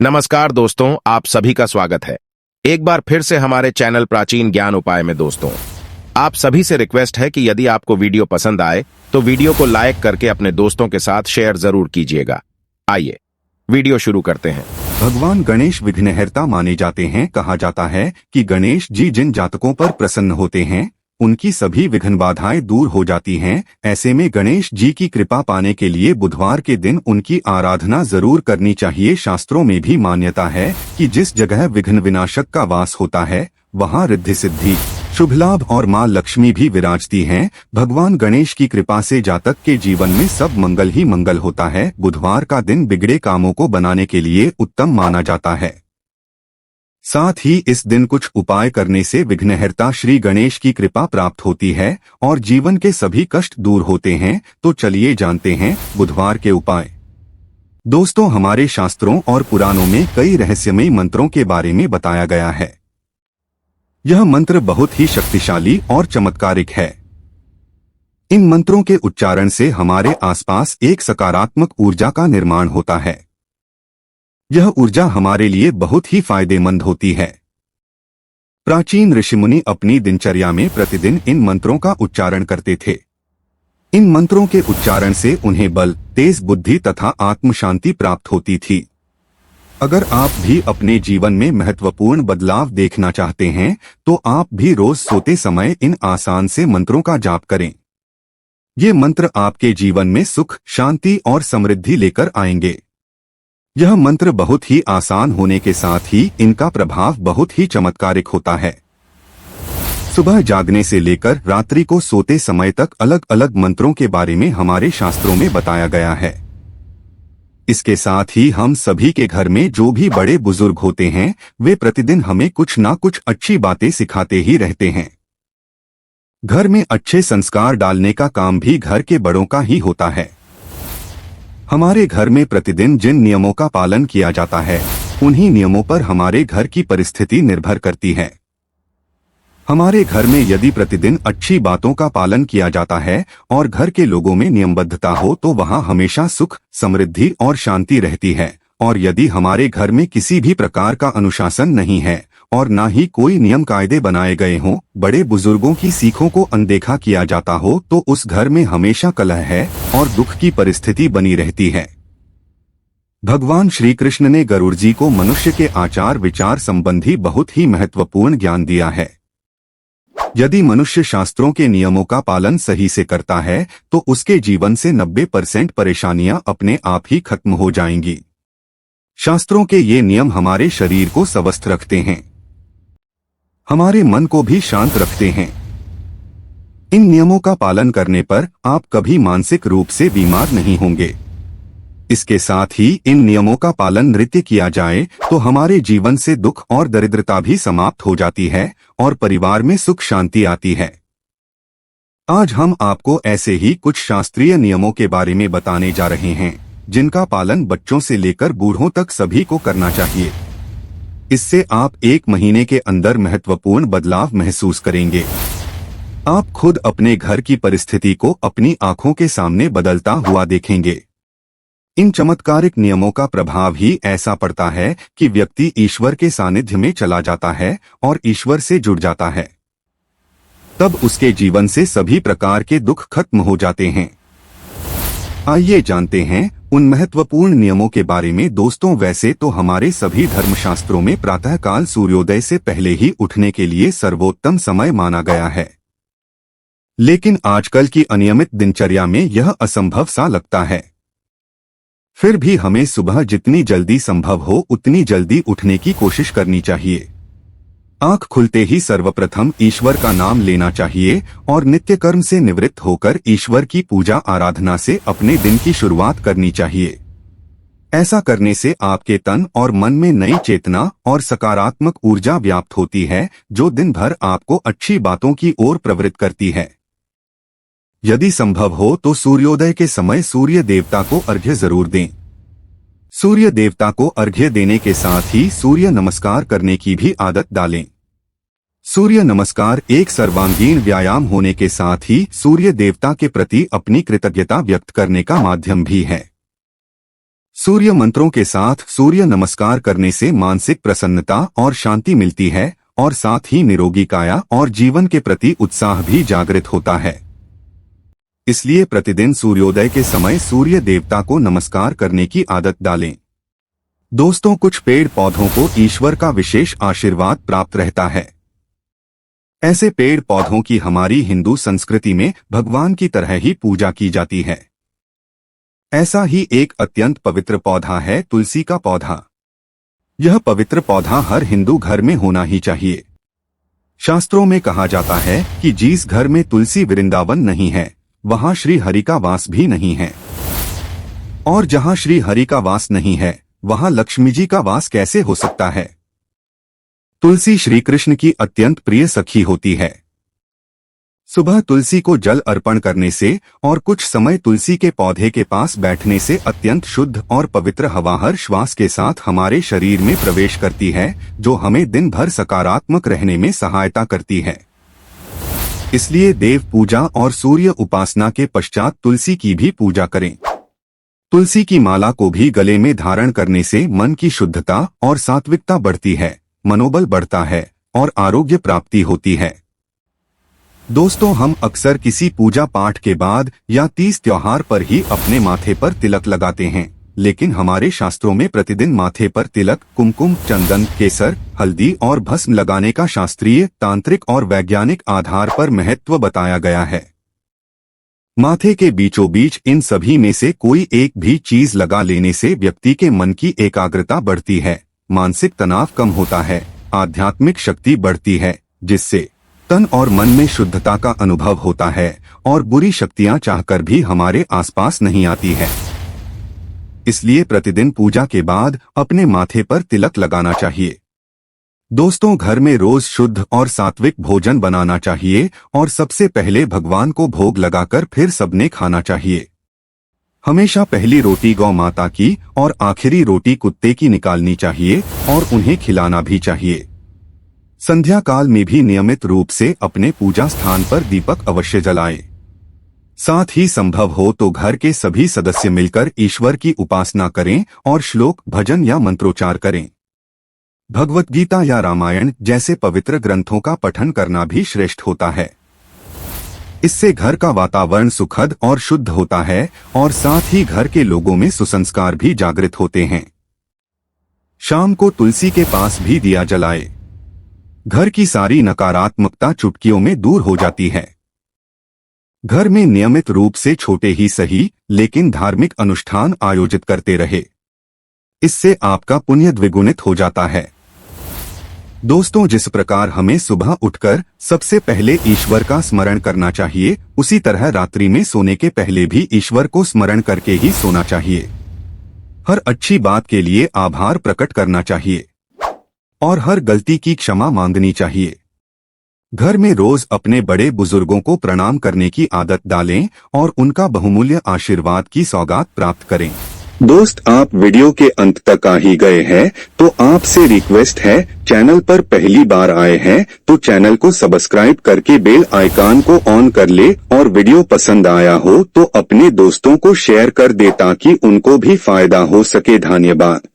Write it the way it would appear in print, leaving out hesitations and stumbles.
नमस्कार दोस्तों, आप सभी का स्वागत है एक बार फिर से हमारे चैनल प्राचीन ज्ञान उपाय में। दोस्तों, आप सभी से रिक्वेस्ट है कि यदि आपको वीडियो पसंद आए तो वीडियो को लाइक करके अपने दोस्तों के साथ शेयर जरूर कीजिएगा। आइए वीडियो शुरू करते हैं। भगवान गणेश विघ्नहर्ता माने जाते हैं। कहा जाता है कि गणेश जी जिन जातकों पर प्रसन्न होते हैं उनकी सभी विघ्न बाधाएं दूर हो जाती हैं। ऐसे में गणेश जी की कृपा पाने के लिए बुधवार के दिन उनकी आराधना जरूर करनी चाहिए। शास्त्रों में भी मान्यता है कि जिस जगह विघ्न विनाशक का वास होता है वहां रिद्धि सिद्धि, शुभ लाभ और मां लक्ष्मी भी विराजती हैं। भगवान गणेश की कृपा से जातक के जीवन में सब मंगल ही मंगल होता है। बुधवार का दिन बिगड़े कामों को बनाने के लिए उत्तम माना जाता है। साथ ही इस दिन कुछ उपाय करने से विघ्नहर्ता श्री गणेश की कृपा प्राप्त होती है और जीवन के सभी कष्ट दूर होते हैं। तो चलिए जानते हैं बुधवार के उपाय। दोस्तों, हमारे शास्त्रों और पुराणों में कई रहस्यमयी मंत्रों के बारे में बताया गया है। यह मंत्र बहुत ही शक्तिशाली और चमत्कारिक है। इन मंत्रों के उच्चारण से हमारे आसपास एक सकारात्मक ऊर्जा का निर्माण होता है। यह ऊर्जा हमारे लिए बहुत ही फायदेमंद होती है। प्राचीन ऋषिमुनि अपनी दिनचर्या में प्रतिदिन इन मंत्रों का उच्चारण करते थे। इन मंत्रों के उच्चारण से उन्हें बल, तेज बुद्धि तथा आत्म शांति प्राप्त होती थी। अगर आप भी अपने जीवन में महत्वपूर्ण बदलाव देखना चाहते हैं तो आप भी रोज सोते समय इन आसान से मंत्रों का जाप करें। ये मंत्र आपके जीवन में सुख, शांति और समृद्धि लेकर आएंगे। यह मंत्र बहुत ही आसान होने के साथ ही इनका प्रभाव बहुत ही चमत्कारिक होता है। सुबह जागने से लेकर रात्रि को सोते समय तक अलग अलग मंत्रों के बारे में हमारे शास्त्रों में बताया गया है। इसके साथ ही हम सभी के घर में जो भी बड़े बुजुर्ग होते हैं वे प्रतिदिन हमें कुछ ना कुछ अच्छी बातें सिखाते ही रहते हैं। घर में अच्छे संस्कार डालने का काम भी घर के बड़ों का ही होता है। हमारे घर में प्रतिदिन जिन नियमों का पालन किया जाता है उन्हीं नियमों पर हमारे घर की परिस्थिति निर्भर करती है। हमारे घर में यदि प्रतिदिन अच्छी बातों का पालन किया जाता है और घर के लोगों में नियमबद्धता हो तो वहां हमेशा सुख, समृद्धि और शांति रहती है। और यदि हमारे घर में किसी भी प्रकार का अनुशासन नहीं है और ना ही कोई नियम कायदे बनाए गए हों, बड़े बुजुर्गों की सीखों को अनदेखा किया जाता हो तो उस घर में हमेशा कलह है और दुख की परिस्थिति बनी रहती है। भगवान श्री कृष्ण ने गरुड़ जी को मनुष्य के आचार विचार संबंधी बहुत ही महत्वपूर्ण ज्ञान दिया है। यदि मनुष्य शास्त्रों के नियमों का पालन सही से करता है तो उसके जीवन से 90% परेशानियां अपने आप ही खत्म हो जाएंगी। शास्त्रों के ये नियम हमारे शरीर को स्वस्थ रखते हैं, हमारे मन को भी शांत रखते हैं। इन नियमों का पालन करने पर आप कभी मानसिक रूप से बीमार नहीं होंगे। इसके साथ ही इन नियमों का पालन नित्य किया जाए तो हमारे जीवन से दुख और दरिद्रता भी समाप्त हो जाती है और परिवार में सुख शांति आती है। आज हम आपको ऐसे ही कुछ शास्त्रीय नियमों के बारे में बताने जा रहे हैं जिनका पालन बच्चों से लेकर बूढ़ों तक सभी को करना चाहिए। इससे आप 1 महीने के अंदर महत्वपूर्ण बदलाव महसूस करेंगे। आप खुद अपने घर की परिस्थिति को अपनी आंखों के सामने बदलता हुआ देखेंगे। इन चमत्कारिक नियमों का प्रभाव ही ऐसा पड़ता है कि व्यक्ति ईश्वर के सानिध्य में चला जाता है और ईश्वर से जुड़ जाता है। तब उसके जीवन से सभी प्रकार के दुख खत्म हो जाते हैं। आइए जानते हैं उन महत्वपूर्ण नियमों के बारे में। दोस्तों, वैसे तो हमारे सभी धर्मशास्त्रों में प्रातःकाल सूर्योदय से पहले ही उठने के लिए सर्वोत्तम समय माना गया है, लेकिन आजकल की अनियमित दिनचर्या में यह असंभव सा लगता है। फिर भी हमें सुबह जितनी जल्दी संभव हो उतनी जल्दी उठने की कोशिश करनी चाहिए। आंख खुलते ही सर्वप्रथम ईश्वर का नाम लेना चाहिए और नित्य कर्म से निवृत्त होकर ईश्वर की पूजा आराधना से अपने दिन की शुरुआत करनी चाहिए। ऐसा करने से आपके तन और मन में नई चेतना और सकारात्मक ऊर्जा व्याप्त होती है जो दिन भर आपको अच्छी बातों की ओर प्रवृत्त करती है। यदि संभव हो तो सूर्योदय के समय सूर्य देवता को अर्घ्य जरूर दें। सूर्य देवता को अर्घ्य देने के साथ ही सूर्य नमस्कार करने की भी आदत डालें। सूर्य नमस्कार एक सर्वांगीण व्यायाम होने के साथ ही सूर्य देवता के प्रति अपनी कृतज्ञता व्यक्त करने का माध्यम भी है। सूर्य मंत्रों के साथ सूर्य नमस्कार करने से मानसिक प्रसन्नता और शांति मिलती है और साथ ही निरोगी काया और जीवन के प्रति उत्साह भी जागृत होता है। इसलिए प्रतिदिन सूर्योदय के समय सूर्य देवता को नमस्कार करने की आदत डालें। दोस्तों, कुछ पेड़ पौधों को ईश्वर का विशेष आशीर्वाद प्राप्त रहता है। ऐसे पेड़ पौधों की हमारी हिंदू संस्कृति में भगवान की तरह ही पूजा की जाती है। ऐसा ही एक अत्यंत पवित्र पौधा है तुलसी का पौधा। यह पवित्र पौधा हर हिंदू घर में होना ही चाहिए। शास्त्रों में कहा जाता है कि जिस घर में तुलसी वृंदावन नहीं है, वहां श्री हरि का वास भी नहीं है, और जहां श्री हरि का वास नहीं है, वहां लक्ष्मी जी का वास कैसे हो सकता है। तुलसी श्री कृष्ण की अत्यंत प्रिय सखी होती है। सुबह तुलसी को जल अर्पण करने से और कुछ समय तुलसी के पौधे के पास बैठने से अत्यंत शुद्ध और पवित्र हवा हर श्वास के साथ हमारे शरीर में प्रवेश करती है, जो हमें दिन भर सकारात्मक रहने में सहायता करती है। इसलिए देव पूजा और सूर्य उपासना के पश्चात तुलसी की भी पूजा करें। तुलसी की माला को भी गले में धारण करने से मन की शुद्धता और सात्विकता बढ़ती है, मनोबल बढ़ता है और आरोग्य प्राप्ति होती है। दोस्तों, हम अक्सर किसी पूजा पाठ के बाद या तीज त्योहार पर ही अपने माथे पर तिलक लगाते हैं, लेकिन हमारे शास्त्रों में प्रतिदिन माथे पर तिलक, कुमकुम, चंदन, केसर, हल्दी और भस्म लगाने का शास्त्रीय, तांत्रिक और वैज्ञानिक आधार पर महत्व बताया गया है। माथे के बीचों बीच इन सभी में से कोई एक भी चीज लगा लेने से व्यक्ति के मन की एकाग्रता बढ़ती है, मानसिक तनाव कम होता है, आध्यात्मिक शक्ति बढ़ती है, जिससे तन और मन में शुद्धता का अनुभव होता है और बुरी शक्तियां चाहकर भी हमारे आसपास नहीं आती है। इसलिए प्रतिदिन पूजा के बाद अपने माथे पर तिलक लगाना चाहिए। दोस्तों, घर में रोज शुद्ध और सात्विक भोजन बनाना चाहिए और सबसे पहले भगवान को भोग लगाकर फिर सबने खाना चाहिए। हमेशा पहली रोटी गौ माता की और आखिरी रोटी कुत्ते की निकालनी चाहिए और उन्हें खिलाना भी चाहिए। संध्या काल में भी नियमित रूप से अपने पूजा स्थान पर दीपक अवश्य जलाएं। साथ ही संभव हो तो घर के सभी सदस्य मिलकर ईश्वर की उपासना करें और श्लोक, भजन या मंत्रोच्चार करें। भगवत गीता या रामायण जैसे पवित्र ग्रंथों का पठन करना भी श्रेष्ठ होता है। इससे घर का वातावरण सुखद और शुद्ध होता है और साथ ही घर के लोगों में सुसंस्कार भी जागृत होते हैं। शाम को तुलसी के पास भी दिया जलाए। घर की सारी नकारात्मकता चुटकियों में दूर हो जाती है। घर में नियमित रूप से छोटे ही सही लेकिन धार्मिक अनुष्ठान आयोजित करते रहे। इससे आपका पुण्य द्विगुणित हो जाता है। दोस्तों, जिस प्रकार हमें सुबह उठकर सबसे पहले ईश्वर का स्मरण करना चाहिए, उसी तरह रात्रि में सोने के पहले भी ईश्वर को स्मरण करके ही सोना चाहिए। हर अच्छी बात के लिए आभार प्रकट करना चाहिए और हर गलती की क्षमा मांगनी चाहिए। घर में रोज अपने बड़े बुजुर्गों को प्रणाम करने की आदत डालें और उनका बहुमूल्य आशीर्वाद की सौगात प्राप्त करें। दोस्त, आप वीडियो के अंत तक आ ही गए हैं, तो आपसे रिक्वेस्ट है, चैनल पर पहली बार आए हैं तो चैनल को सब्सक्राइब करके बेल आइकन को ऑन कर ले और वीडियो पसंद आया हो तो अपने दोस्तों को शेयर कर दे ताकि उनको भी फायदा हो सके। धन्यवाद।